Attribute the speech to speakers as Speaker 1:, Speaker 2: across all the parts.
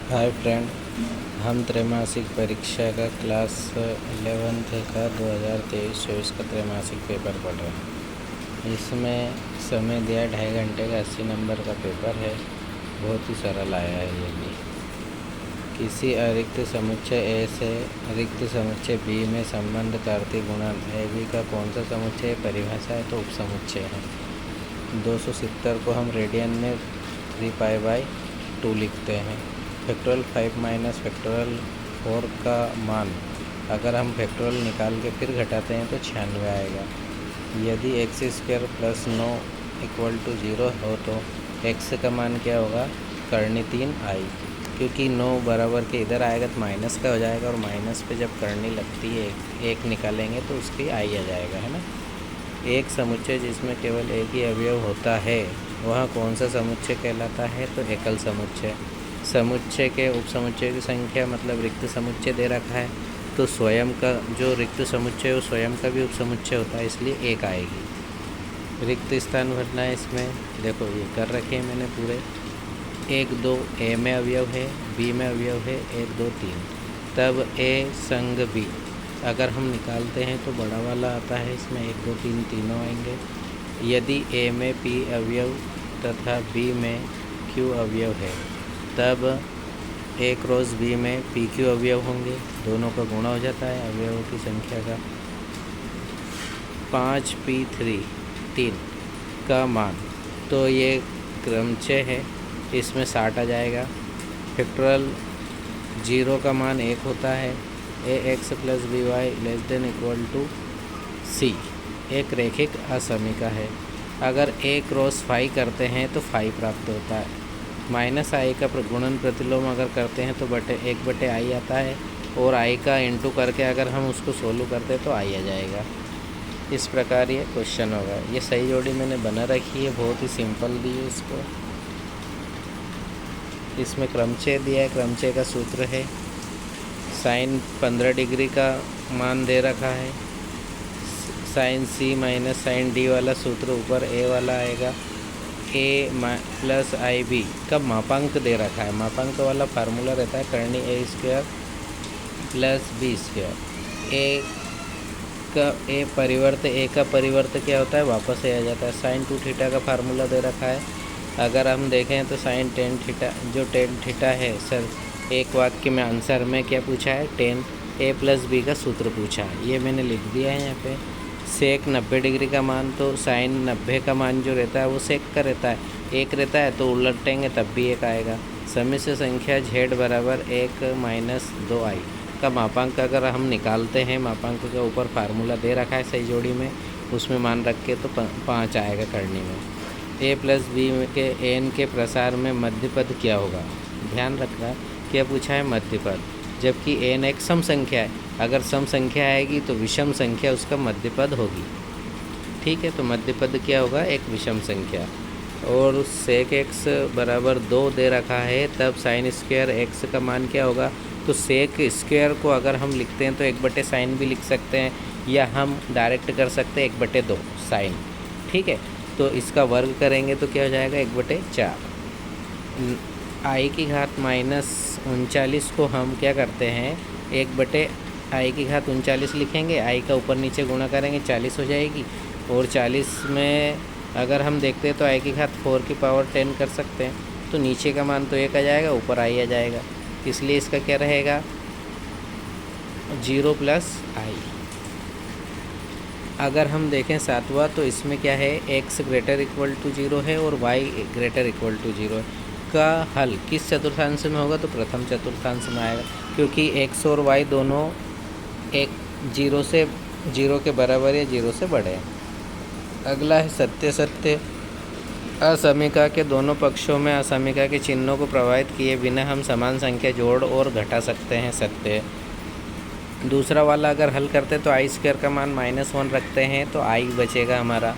Speaker 1: Hi friend, हम त्रैमासिक परीक्षा का क्लास 11th का 2023-24 का त्रैमासिक पेपर पढ़ रहे हैं। इसमें समय दिया 2.5 घंटे का 80 नंबर का पेपर है। बहुत ही सरल आया है ये भी। किसी अरिक्त समुच्चय ए से रिक्त समुच्चय बी में संबंध कार्तीय गुणन ए बी का कौन सा समुच्चय परिभाषा है तो उपसमुच्चय है। 270 को हम रेडियन में 3π/2 लिखते हैं। फैक्टोरियल 5 माइनस फैक्टोरियल 4 का मान अगर हम फैक्टोरियल निकाल के फिर घटाते हैं तो 96 आएगा। यदि x² + 9 = 0 हो तो x का मान क्या होगा, करनी 3 i, क्योंकि 9 बराबर के इधर आएगा तो माइनस का हो जाएगा और माइनस पे जब करनी लगती है एक निकालेंगे तो उसकी i आ जाएगा, है ना। एक समुच्चय जिसमें केवल एक ही अवयव होता है वह कौन सा समुच्चय कहलाता है तो एकल समुच्चय। समुच्चय के उपसमुच्चय की संख्या मतलब रिक्त समुच्चय दे रखा है तो स्वयं का जो रिक्त समुच्चय वो स्वयं का भी उपसमुच्चय होता है, इसलिए एक आएगी। रिक्त स्थान भरना है इसमें, देखो ये कर रखे हैं मैंने पूरे। 1 2 ए में अवयव है, बी में अवयव है 1 2 3, तब ए संग बी अगर हम निकालते हैं तो बड़ा वाला आता है, इसमें 1 2 3 तीनों आएंगे। यदि ए में पी अवयव तथा बी में क्यू अवयव है तब ए क्रॉस बी में पी क्यू अवयव होंगे, दोनों का गुणा हो जाता है अवयवों की संख्या का। 5p3 का मान तो ये क्रमचय है, इसमें 60 आ जाएगा। फैक्टोरियल 0 का मान 1 होता है। ax + by <= c एक रैखिक असमीका है। अगर a क्रॉस फाई करते हैं तो फाई प्राप्त होता है। -i का गुणन प्रतिलोम अगर करते हैं तो 1/i आता है और i का इंटू करके अगर हम उसको सोल्व करते हैं तो i आ जाएगा। इस प्रकार ये क्वेश्चन होगा। ये सही जोड़ी मैंने बना रखी है, बहुत ही सिंपल दी है इसको। इसमें क्रमचय दिया है, क्रमचय का सूत्र है साइन 15 डिग्री का मान दे रखा है। Sine c minus sine d वाला सूत्र ऊपर a वाला आएगा। a + ib का मापांक दे रखा है, मापांक वाला फार्मूला रहता है करनी a² + b²। a का परिवर्त क्या होता है, वापस आ जाता है। साइन 2θ का फार्मूला दे रखा है। अगर हम देखें तो साइन tan θ जो tan θ है, सर एक वाक्य में आंसर में क्या पूछा है, tan a + b का सूत्र पूछा है, ये मैंने लिख दिया है यहाँ पे। सेक 90 डिग्री का मान तो साइन 90 का मान जो रहता है वो सेक का रहता है, 1 रहता है तो उलटेंगे तब भी 1 आएगा। सम्मिश्र संख्या z बराबर 1 - 2i का मापांक अगर हम निकालते हैं, मापांक के ऊपर फार्मूला दे रखा है सही जोड़ी में, उसमें मान रख के तो 5 आएगा करनी में। a + b के n के प्रसार में मध्यपद क्या होगा, ध्यान रखना क्या पूछा है, मध्यपद, जबकि n एक सम संख्या है। अगर सम संख्या आएगी तो विषम संख्या उसका मध्यपद होगी, ठीक है। तो मध्यपद क्या होगा, एक विषम संख्या। और सेक x बराबर 2 दे रखा है, तब sin² x का मान क्या होगा, तो सेक स्क्वायर को अगर हम लिखते हैं तो 1/sin भी लिख सकते हैं या हम डायरेक्ट कर सकते हैं 1/2 साइन, ठीक है। तो इसका वर्ग करेंगे तो क्या हो जाएगा, 1/4। i की घात -39 को हम क्या करते हैं, 1/i की घात 39 लिखेंगे, i का ऊपर नीचे गुणा करेंगे 40 हो जाएगी। और 40 में अगर हम देखते हैं तो i की घात 4 की पावर 10 कर सकते हैं, तो नीचे का मान तो 1 आ जाएगा, ऊपर i आ जाएगा, इसलिए इसका क्या रहेगा, 0 + i। अगर हम देखें 7वां तो इसमें क्या है, x > 0 है और y > 0 है। का हल किस चतुर्थांश में होगा, तो प्रथम चतुर्थांश में आएगा, क्योंकि x और y दोनों 0 के बराबर या 0 से बड़े हैं। अगला है सत्य असमीका के दोनों पक्षों में असमीका के चिन्हों को प्रभावित किए बिना हम समान संख्या जोड़ और घटा सकते हैं, सत्य। दूसरा वाला अगर हल करते तो i² का मान -1 रखते हैं तो i बचेगा हमारा,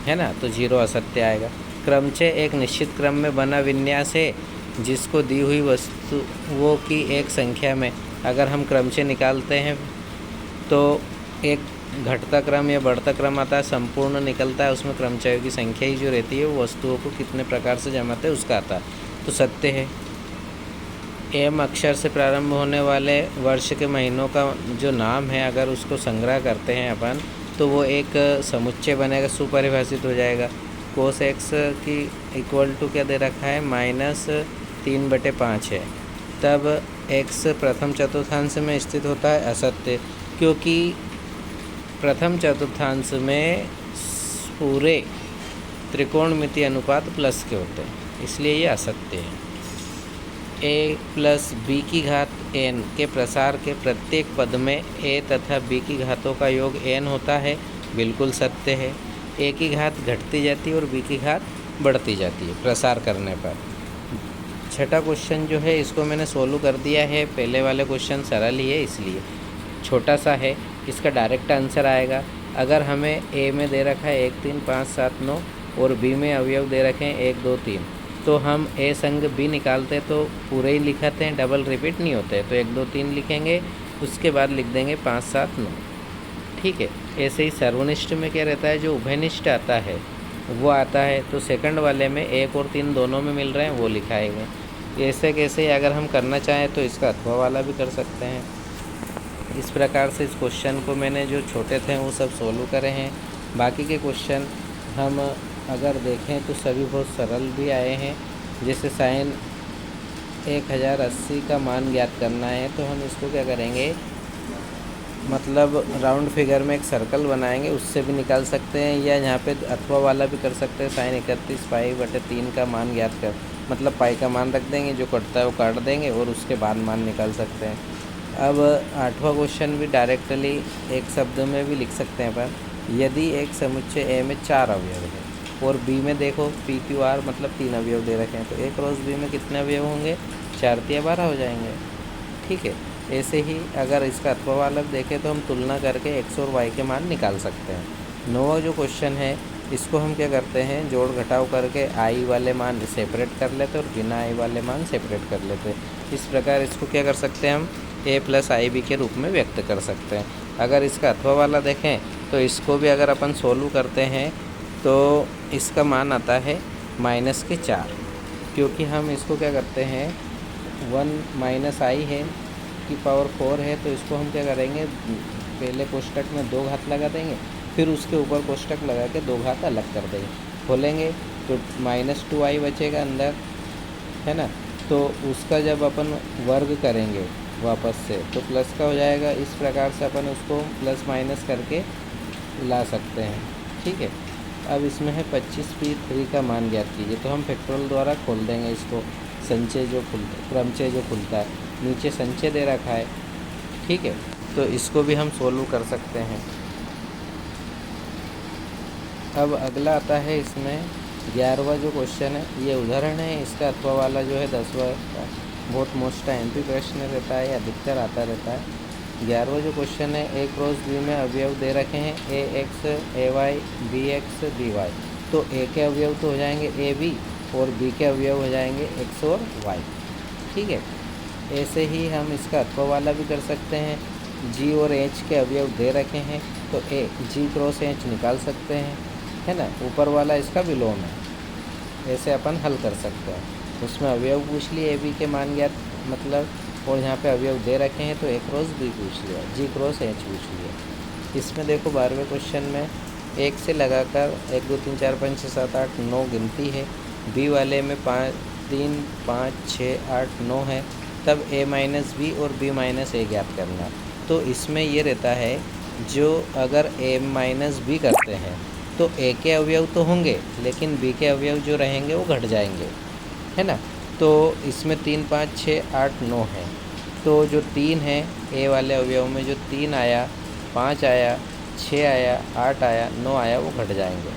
Speaker 1: है ना, तो 0 असत्य आएगा। क्रमचय एक निश्चित क्रम में बना विन्यास है जिसको दी हुई वस्तुओं की एक संख्या में अगर हम क्रमचय निकालते हैं तो एक घटता क्रम या बढ़ता क्रम आता है, संपूर्ण निकलता है, उसमें क्रमचयों की संख्या ही जो रहती है वो वस्तुओं को कितने प्रकार से जमाते हैं उसका आता है। तो सत्य है एम अक्षर से प्रारंभ होने वाले वर्ष के महीनों का जो नाम है, अगर उसको संग्रह करते हैं अपन तो वो एक समुच्चय बनेगा, सुपरिभाषित हो जाएगा। कोस एक्स की इक्वल टू क्या दे रखा है, -3/5 है। तब एक्स प्रथम चतुर्थांश में स्थित होता है, असत्य, क्योंकि प्रथम चतुर्थांश में पूरे त्रिकोणमितीय अनुपात प्लस के होते हैं, इसलिए ये असत्य है। a प्लस बी की घात n के प्रसार के प्रत्येक पद में a तथा b की घातों का योग n होता है, बिल्कुल सत्य है। a की घात घटती जाती है और b की घात बढ़ती जाती है प्रसार करने पर। छठा क्वेश्चन जो है इसको मैंने सोल्व कर दिया है, पहले वाले क्वेश्चन सरल ही है इसलिए छोटा सा है, इसका डायरेक्ट आंसर आएगा। अगर हमें a में दे रखा है 1 3 5 7 9 और b में अवयव दे रखे हैं 1 2 3, तो हम a संग b निकालते तो पूरे ही लिखते हैं, डबल रिपीट नहीं होते, तो 1 2 3 लिखेंगे, उसके बाद लिख देंगे 5 7 9। ठीक है। ऐसे ही सर्वनिष्ठ में क्या रहता है, जो उभयनिष्ठ आता है वो आता है, तो सेकंड वाले में 1 और 3 दोनों में मिल रहे हैं, वो लिखाएंगे। ऐसे कैसे अगर हम करना चाहें तो इसका अथवा वाला भी कर सकते हैं। इस प्रकार से इस क्वेश्चन को मैंने जो छोटे थे वो सब सोल्व करे हैं। बाकी के क्वेश्चन हम अगर देखें तो सभी बहुत सरल भी आए हैं। जैसे साइन 1080 का मान ज्ञात करना है, तो हम इसको क्या करेंगे, मतलब राउंड फिगर में एक सर्कल बनाएंगे, उससे भी निकाल सकते हैं, या यहाँ पे अथवा वाला भी कर सकते हैं। साइन 31 पाई/3 का मान ज्ञात कर, मतलब पाई का मान रख देंगे, जो कटता है वो काट देंगे और उसके बाद मान निकाल सकते हैं। अब 8वां क्वेश्चन भी डायरेक्टली एक शब्द में भी लिख सकते हैं अपन, यदि एक समुच्चय A में 4 अवयव है और B में देखो PQR मतलब 3 अवयव दे रखे हैं, तो A क्रॉस B में कितने अवयव होंगे, 4 × 12 हो जाएंगे। ठीक है। ऐसे ही अगर इसका अथवा वाला देखें तो हम तुलना करके x और y के मान निकाल सकते हैं। 9वां जो क्वेश्चन है इसको हम क्या करते हैं, जोड़ घटाव करके i वाले मान सेपरेट कर लेते हैं और बिना i वाले मान सेपरेट कर लेते हैं। इस प्रकार इसको क्या कर सकते हैं, हम a + ib के रूप में व्यक्त कर सकते हैं। अगर इसका अथवा वाला देखें तो इसको भी अगर अपन सोल्व करते हैं तो इसका मान आता है -4, क्योंकि हम इसको क्या करते हैं, 1 - i है की पावर 4 है, तो इसको हम क्या करेंगे, पहले कोष्टक में 2 घात लगा देंगे, फिर उसके ऊपर कोष्टक लगा के 2 घात अलग कर देंगे, खोलेंगे तो -2i बचेगा अंदर, है ना। तो उसका जब अपन वर्ग करेंगे वापस से तो प्लस का हो जाएगा। इस प्रकार से अपन उसको प्लस माइनस करके ला सकते हैं। ठीक है। अब इसमें है 25p3 का मान ज्ञात कीजिए, तो हम फैक्टोरियल द्वारा खोल देंगे इसको, संचय जो खुलता क्रमचय जो खुलता है, नीचे संचय दे रखा है। ठीक है, तो इसको भी हम सोल्व कर सकते हैं। अब अगला आता है इसमें 11वां जो क्वेश्चन है, ये उदाहरण है, इसका अथवा वाला जो है 10वां का बहुत मोस्ट एमपी प्रश्न रहता है, अधिकतर आता रहता है। 11वां जो क्वेश्चन है, a क्रॉस b में अवयव दे रखे हैं ax ay bx dy, तो a के अवयव तो हो जाएंगे ab और b के अवयव हो जाएंगे x और y। ठीक है। ऐसे ही हम इसका अथवा वाला भी कर सकते हैं। g और h के अवयव दे रखे हैं तो g क्रॉस h निकाल सकते हैं, है ना। ऊपर वाला इसका विलोम है, ऐसे अपन हल कर सकते हैं। उसमें अवयव पूछ लिए ए बी के मान ज्ञात मतलब, और यहाँ पे अवयव दे रखे हैं तो ए क्रॉस बी पूछ लिया, जी क्रॉस एच पूछ लिया। इसमें देखो 12वें क्वेश्चन में 1 से लगाकर 1 2 3 4 5 6 7 8 9 गिनती है, बी वाले में 3 5 6 8 9 है, तब a - b और b - a ज्ञात करना। तो इसमें ये रहता है, जो अगर a - b करते हैं तो a के अवयव तो होंगे लेकिन b के अवयव जो रहेंगे वो घट जाएंगे, है ना। तो इसमें 3 5 6 8 9 है, तो जो 3 है a वाले अवयव में, जो 3 आया, 5 आया, 6 आया, 8 आया, 9 आया, वो घट जाएंगे।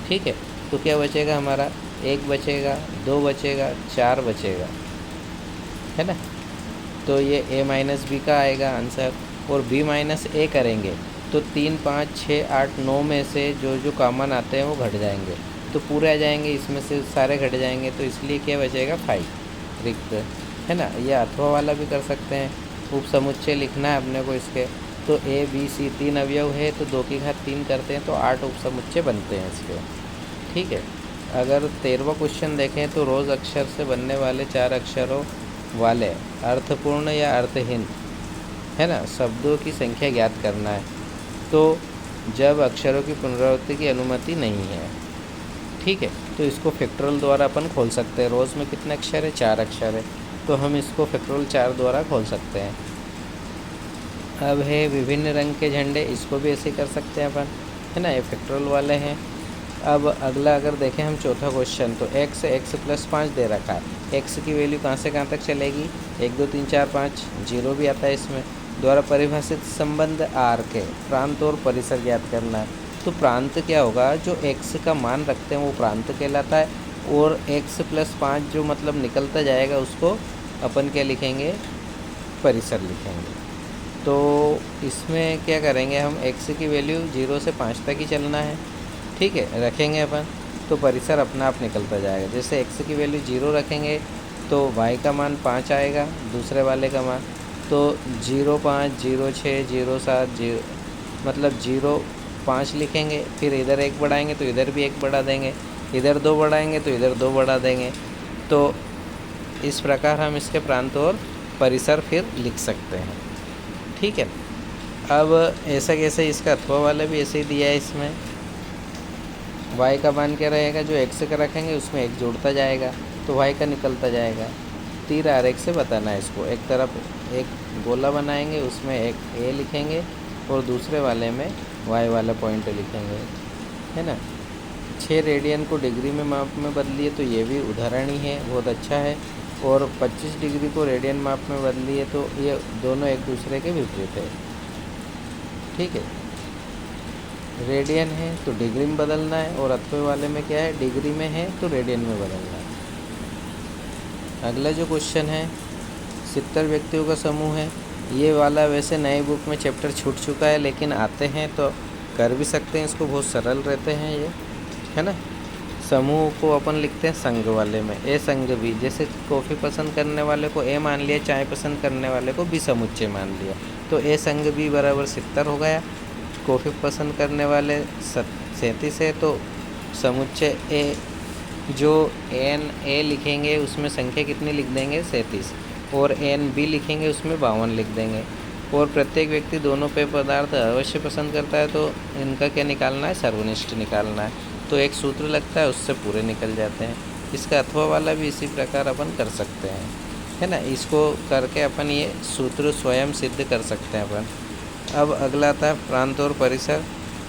Speaker 1: ठीक है। तो क्या बचेगा हमारा, 1 बचेगा, 2 बचेगा, 4 बचेगा, है ना। तो ये a - b का आएगा आंसर, और b - a करेंगे तो 3 5 6 8 9 में से जो जो कॉमन आते हैं वो घट जाएंगे, तो पूरे आ जाएंगे, इसमें से सारे घट जाएंगे, तो इसलिए क्या बचेगा 5 रिक्त, है ना। ये अथवा वाला भी कर सकते हैं। उप समुच्चय लिखना है अपने को इसके, तो a b c 3 अवयव है तो 2 की घात 3 करते हैं तो 8 उप समुच्चय बनते हैं इसके। ठीक है। अगर 13वां क्वेश्चन देखें तो रोज़ अक्षर से बनने वाले 4 अक्षरों वाले अर्थपूर्ण या अर्थहीन, है ना, शब्दों की संख्या ज्ञात करना है। तो जब अक्षरों की पुनरावृत्ति की अनुमति नहीं है, ठीक है, तो इसको फैक्टोरियल द्वारा अपन खोल सकते हैं। रोज़ में कितने अक्षर है? 4 अक्षर है, तो हम इसको फैक्टोरियल 4 द्वारा खोल सकते हैं। अब है विभिन्न रंग के झंडे, इसको भी ऐसे कर सकते हैं अपन, है ना, ये फैक्टोरियल वाले हैं। अब अगला अगर देखें हम चौथा क्वेश्चन, तो x प्लस 5 दे रखा है। x की वैल्यू कहाँ से कहाँ तक चलेगी? 1 2 3 4 5, जीरो भी आता है इसमें। द्वारा परिभाषित संबंध आर के प्रांत और परिसर ज्ञात करना है। तो प्रांत क्या होगा? जो x का मान रखते हैं वो प्रांत कहलाता है, और x प्लस 5 जो मतलब निकलता जाएगा उसको अपन क्या लिखेंगे? परिसर लिखेंगे। तो इसमें क्या करेंगे हम? x की वैल्यू 0 से 5 तक ही चलना है, ठीक है, रखेंगे अपन, तो परिसर अपना आप निकलता जाएगा। जैसे x की वैल्यू 0 रखेंगे तो y का मान 5 आएगा, दूसरे वाले का मान, तो 0 5 0 6 0 7 0 मतलब 0 5 लिखेंगे। फिर इधर 1 बढ़ाएंगे तो इधर भी 1 बढ़ा देंगे, इधर 2 बढ़ाएंगे तो इधर 2 बढ़ा देंगे। तो इस प्रकार हम इसके प्रांत और परिसर फिर लिख सकते हैं, ठीक है। अब ऐसा कैसे? इसका अथवा वाला भी ऐसे ही दिया है। इसमें y का मान क्या रहेगा? जो x का रखेंगे उसमें 1 जोड़ता जाएगा, तो y का निकलता जाएगा। तीर आरेख से बताना है इसको। एक तरफ एक गोला बनाएंगे, उसमें एक a लिखेंगे और दूसरे वाले में y वाला पॉइंट लिखेंगे, है ना। 6 रेडियन को डिग्री में माप में बदलिए, तो ये भी उदाहरण ही है, बहुत अच्छा है। और 25 डिग्री को रेडियन माप में बदलिए, तो ये दोनों एक दूसरे के विपरीत है, ठीक है। रेडियन है तो डिग्री में बदलना है, और अथवे वाले में क्या है? डिग्री में है तो रेडियन में बदलना है। अगला जो क्वेश्चन है, 70 व्यक्तियों का समूह है। ये वाला वैसे नई बुक में चैप्टर छूट चुका है, लेकिन आते हैं तो कर भी सकते हैं इसको, बहुत सरल रहते हैं ये, है ना। समूह को अपन लिखते हैं संघ वाले में, ए संघ बी। जैसे कॉफ़ी पसंद करने वाले को ए मान लिया, चाय पसंद करने वाले को बी समुच्चय मान लिया, तो ए संघ बी बराबर 70 हो गया। कॉफ़ी पसंद करने वाले 37 है, तो समुच्चय ए जो एन ए लिखेंगे उसमें संख्या कितनी लिख देंगे? 37, और एन बी लिखेंगे उसमें 52 लिख देंगे। और प्रत्येक व्यक्ति दोनों पेय पदार्थ अवश्य पसंद करता है, तो इनका क्या निकालना है? सर्वनिष्ठ निकालना है। तो एक सूत्र लगता है, उससे पूरे निकल जाते हैं। इसका अथवा वाला भी इसी प्रकार अपन कर सकते हैं, है ना। इसको करके अपन ये सूत्र स्वयं सिद्ध कर सकते हैं अपन। अब अगला आता है प्रांत और परिसर।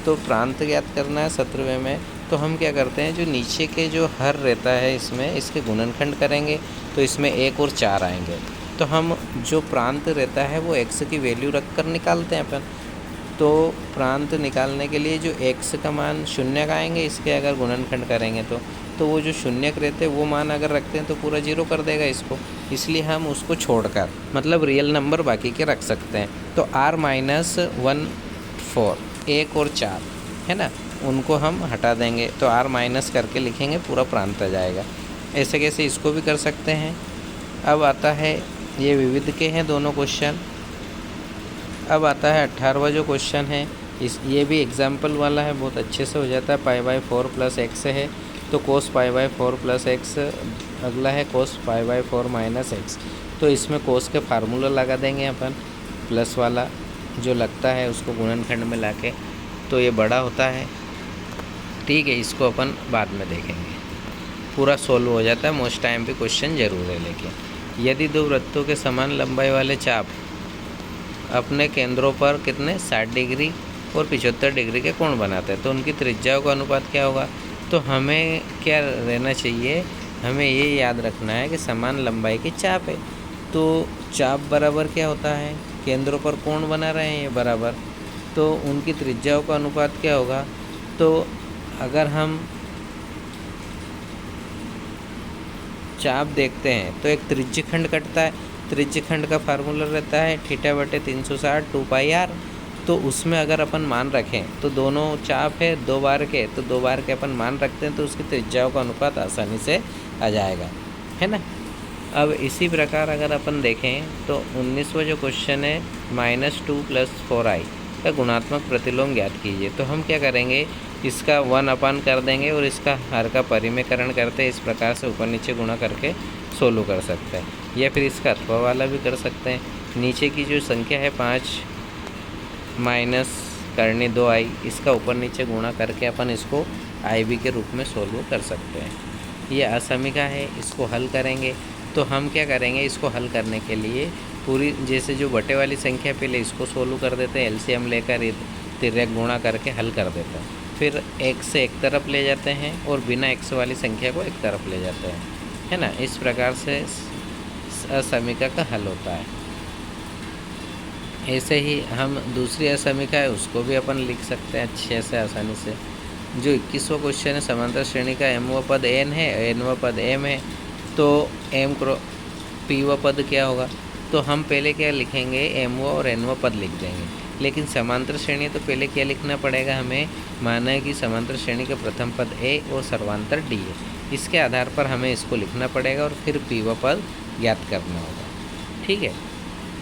Speaker 1: तो प्रांत ज्ञात करना है 17वें में, तो हम क्या करते हैं? जो नीचे के जो हर रहता है इसमें, इसके गुणनखंड करेंगे तो इसमें 1 और 4 आएंगे। तो हम जो प्रांत रहता है वो x की वैल्यू रख कर निकालते हैं अपन। तो प्रांत निकालने के लिए जो x का मान शून्यक आएंगे, इसके अगर गुणनखंड करेंगे तो वो जो शून्यक रहते हैं वो मान अगर रखते हैं तो पूरा 0 कर देगा इसको, इसलिए हम उसको छोड़कर मतलब रियल नंबर बाकी के रख सकते हैं। तो r-1 4 1 और 4, है ना, उनको हम हटा देंगे, तो r माइनस करके लिखेंगे, पूरा प्रांत आ जाएगा। ऐसे कैसे इसको भी कर सकते हैं। अब आता है, ये विविध के हैं दोनों क्वेश्चन। अब आता है 18वां जो क्वेश्चन है, ये भी एग्जाम्पल वाला है, बहुत अच्छे से हो जाता है। π/4 प्लस x है, तो cos π/4 प्लस x। अगला है cos π/4 माइनस x, तो इसमें cos के फार्मूला लगा देंगे अपन, प्लस वाला जो लगता है उसको गुणनखंड में लाके, तो ये बड़ा होता है, ठीक है। इसको अपन बाद में देखेंगे, पूरा सोल्व हो जाता है। मोस्ट टाइम पे क्वेश्चन ज़रूर है। लेकिन यदि दो वृत्तों के समान लंबाई वाले चाप अपने केंद्रों पर कितने 60 डिग्री और 75 डिग्री के कोण बनाते हैं, तो उनकी त्रिज्याओं का अनुपात क्या होगा? तो हमें क्या रहना चाहिए? हमें ये याद रखना है कि समान लंबाई की चाप है, तो चाप बराबर क्या होता है? केंद्रों पर कोण बना रहे हैं ये बराबर, तो उनकी त्रिज्याओं का अनुपात क्या होगा? तो अगर हम चाप देखते हैं तो एक त्रिज्यखंड कटता है, त्रिज्यखंड का फार्मूला रहता है θ/360 2πr। तो उसमें अगर अपन मान रखें तो दोनों चाप है 2 बार के, तो 2 बार के अपन मान रखते हैं, तो उसकी त्रिज्याओं का अनुपात आसानी से आ जाएगा, है ना। अब इसी प्रकार अगर अपन देखें तो 19वां जो क्वेश्चन है, -2 + 4i का गुणात्मक प्रतिलोम ज्ञात कीजिए। तो हम क्या करेंगे? इसका 1 कर देंगे और इसका हर का परिमेयकरण करते इस प्रकार से ऊपर नीचे गुणा करके सोल्व कर सकते हैं। या फिर इसका अथवा वाला भी कर सकते हैं। नीचे की जो संख्या है 5 माइनस करनी 2i, इसका ऊपर नीचे गुणा करके अपन इसको IB के रूप में सोल्व कर सकते हैं। ये असमीका है, इसको हल करेंगे तो हम क्या करेंगे, इसको हल करने के लिए पूरी जैसे जो बटे वाली संख्या पहले इसको सोल्व कर देते हैं, एलसीएम लेकर तिर्यक गुणा करके हल कर देते हैं। फिर x से एक तरफ ले जाते हैं और बिना x वाली संख्या को एक तरफ ले जाते हैं, है ना। इस प्रकार से असमीका का हल होता है। ऐसे ही हम दूसरी असमीका है उसको भी अपन लिख सकते हैं अच्छे से आसानी से। जो 21वां क्वेश्चन है, समांतर श्रेणी का mवा पद n है, nवा पद m है, तो m क्रॉस pवा पद क्या होगा, तो हम पहले क्या लिखेंगे, mवा और nवा पद लिख देंगे। लेकिन समांतर श्रेणी है तो पहले क्या लिखना पड़ेगा हमें, माना है कि समांतर श्रेणी का प्रथम पद a और सर्वांतर d है, इसके आधार पर हमें इसको लिखना पड़ेगा और फिर pवा पद ज्ञात करना होगा, ठीक है।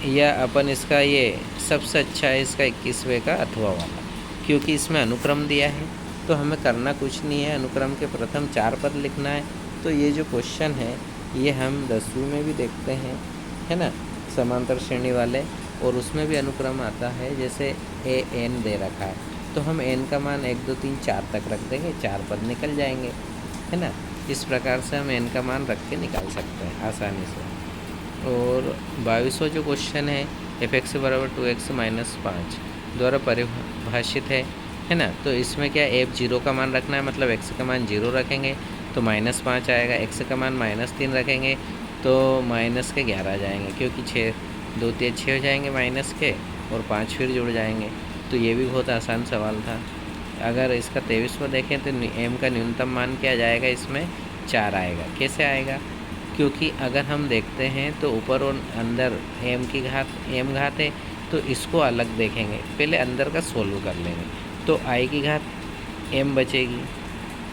Speaker 1: या अपन इसका ये सबसे अच्छा है इसका 21वें का अथवा वाला, क्योंकि इसमें अनुक्रम दिया है तो हमें करना कुछ नहीं है, अनुक्रम के प्रथम 4 पद लिखना है। तो ये जो क्वेश्चन है ये हम 10वीं में भी देखते हैं, है ना, समांतर श्रेणी वाले, और उसमें भी अनुक्रम आता है। जैसे an दे रखा है तो हम n का मान 1 2 3 4 तक रख देंगे, 4 पद निकल जाएंगे, है ना। इस प्रकार से हम n का मान रख के निकाल सकते हैं आसानी से। और 22वां जो क्वेश्चन है, f(x) = 2x - 5 द्वारा परिभाषित है ना। तो इसमें क्या f0 का मान रखना है, मतलब x का मान 0 रखेंगे तो -5 आएगा, x का मान -3 रखेंगे तो माइनस के 11 आ जाएंगे, क्योंकि 6 2 3 6 हो जाएंगे माइनस के, और 5 फिर जुड़ जाएंगे। तो ये भी बहुत आसान सवाल था। अगर इसका 23वां देखें तो m का न्यूनतम मान क्या जाएगा, इसमें 4 आएगा। कैसे आएगा, क्योंकि अगर हम देखते हैं तो ऊपर और अंदर m घात है, तो इसको अलग देखेंगे, पहले अंदर का सोल्व कर लेंगे तो i की घात m बचेगी,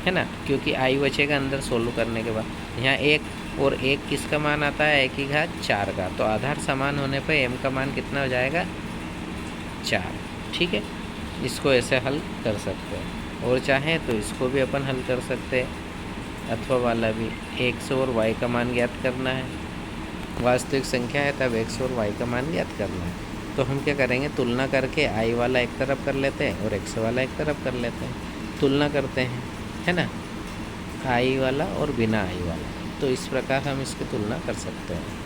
Speaker 1: है ना, क्योंकि i बचेगा अंदर सोल्व करने के बाद। यहाँ 1 और 1 किसका मान आता है, i की घात 4 का, तो आधार समान होने पर m का मान कितना हो जाएगा, 4, ठीक है। इसको ऐसे हल कर सकते हैं, और चाहें तो इसको भी अपन हल कर सकते हैं, अथवा वाला भी। x और y का मान ज्ञात करना है, वास्तविक संख्या है तब x और y का मान ज्ञात करना है। तो हम क्या करेंगे, तुलना करके i वाला एक तरफ कर लेते हैं और x वाला एक तरफ कर लेते हैं, तुलना करते हैं, है ना, i वाला और बिना i वाला। तो इस प्रकार हम इसकी तुलना कर सकते हैं।